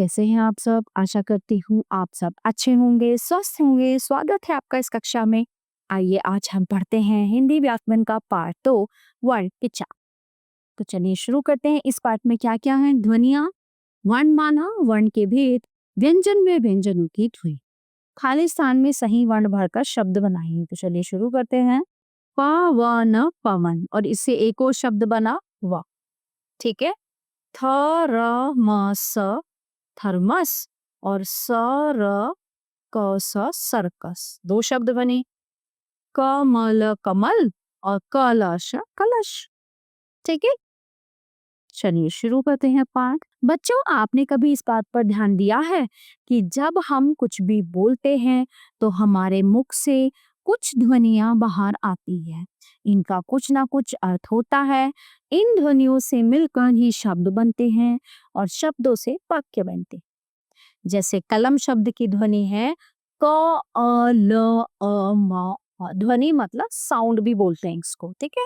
कैसे हैं आप सब? आशा करती हूँ आप सब अच्छे होंगे, स्वस्थ होंगे। स्वागत है आपका इस कक्षा में। आइए आज हम पढ़ते हैं हिंदी व्याकरण का पाठ 2 वर्ण पिचा। तो चलिए शुरू करते हैं। इस पाठ में क्या क्या है? ध्वनियां, वर्णमाला, वर्ण के भेद, व्यंजन में व्यंजनों की ध्वनि, खाली स्थान में सही वर्ण भरकर शब्द बनाइए। तो चलिए शुरू करते हैं। पवन पवन, और इससे एक और शब्द बना व। ठीक है। थर्मस थर्मस, और सरकस सर्कस, दो शब्द बने। कमल कमल, और कलश कलश। ठीक है। चलिए शुरू करते हैं पाठ। बच्चों, आपने कभी इस बात पर ध्यान दिया है कि जब हम कुछ भी बोलते हैं तो हमारे मुख से कुछ ध्वनियां बाहर आती है। इनका कुछ ना कुछ अर्थ होता है। इन ध्वनियों से मिलकर ही शब्द बनते हैं और शब्दों से वाक्य बनते हैं। जैसे कलम शब्द की ध्वनि है क अ ल अ म अ। ध्वनि मतलब साउंड भी बोलते हैं इसको। ठीक है।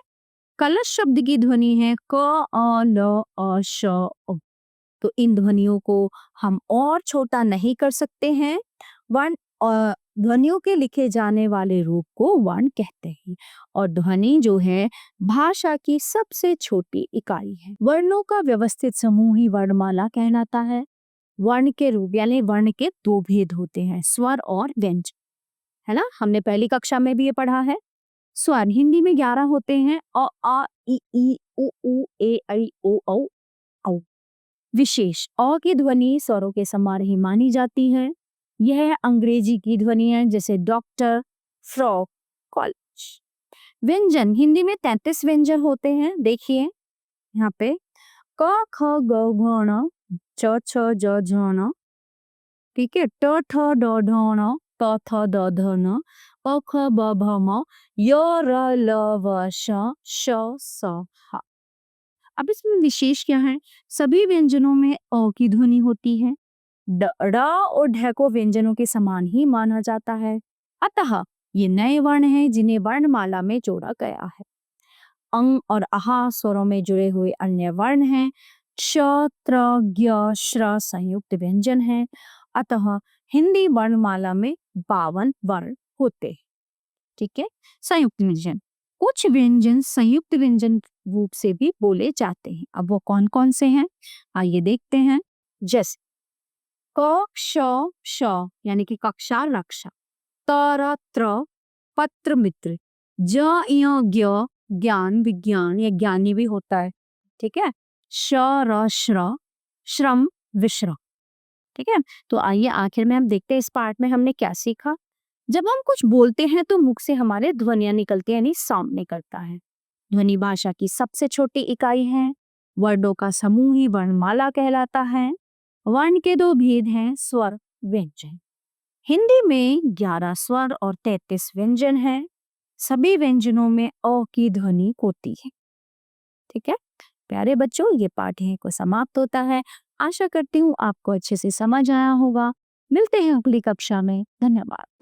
कलश शब्द की ध्वनि है क अ ल अ श अ। तो इन ध्वनियों को हम और छोटा नहीं कर सकते हैं। वर्ण ध्वनियों के लिखे जाने वाले रूप को वर्ण कहते हैं, और ध्वनि जो है भाषा की सबसे छोटी इकाई है। वर्णों का व्यवस्थित समूह ही वर्णमाला कहलाता है। वर्ण के रूप यानी वर्ण के दो भेद होते हैं, स्वर और व्यंजन, है ना। हमने पहली कक्षा में भी ये पढ़ा है। स्वर हिंदी में 11 होते हैं। अ आ इ ई उ ऊ ए ऐ ओ औ औ। विशेष अ की ध्वनि स्वरों के समान ही मानी जाती है। यह अंग्रेजी की ध्वनि है, जैसे डॉक्टर, फ्रॉक, कॉलेज। व्यंजन हिंदी में 33 व्यंजन होते हैं। देखिए यहाँ पे क ख ग घ ण च छ ज झ न। ठीक है। ट ठ ड ढ ण त थ द ध न प ख ब भ म य र ल व श श स ह। अब इसमें विशेष क्या है? सभी व्यंजनों में अ की ध्वनि होती है। ड और ढ को व्यंजनों के समान ही माना जाता है। अतः ये नए वर्ण हैं जिन्हें वर्णमाला में जोड़ा गया है। अंग और आहा स्वरों में जुड़े हुए अन्य वर्ण हैं। श, त्र, ज्ञ, श्र संयुक्त व्यंजन हैं। अतः हिंदी वर्णमाला में 52 वर्ण होते हैं। ठीक है। संयुक्त व्यंजन, कुछ व्यंजन संयुक्त व्यंजन रूप से भी बोले जाते हैं। अब वो कौन कौन से हैं आइए देखते हैं। जैसे क श श यानी कि कक्षा रक्षा, तर त्र पत्र मित्र, ज य ज्ञ ज्ञान विज्ञान या ज्ञानी भी होता है। ठीक है। श र श्र श्रम विश्राम। ठीक है। तो आइए आखिर में हम देखते हैं इस पार्ट में हमने क्या सीखा। जब हम कुछ बोलते हैं तो मुख से हमारे ध्वनियां निकलती है, यानी साउंड निकलता है। ध्वनि भाषा की सबसे छोटी इकाई है। वर्णों का समूह ही वर्णमाला कहलाता है। वर्ण के दो भेद हैं, स्वर, व्यंजन। हिंदी में 11 स्वर और 33 व्यंजन हैं। सभी व्यंजनों में अ की ध्वनि होती है। ठीक है। प्यारे बच्चों, ये पाठ यहीं को समाप्त होता है। आशा करती हूँ आपको अच्छे से समझ आया होगा। मिलते हैं अगली कक्षा में। धन्यवाद।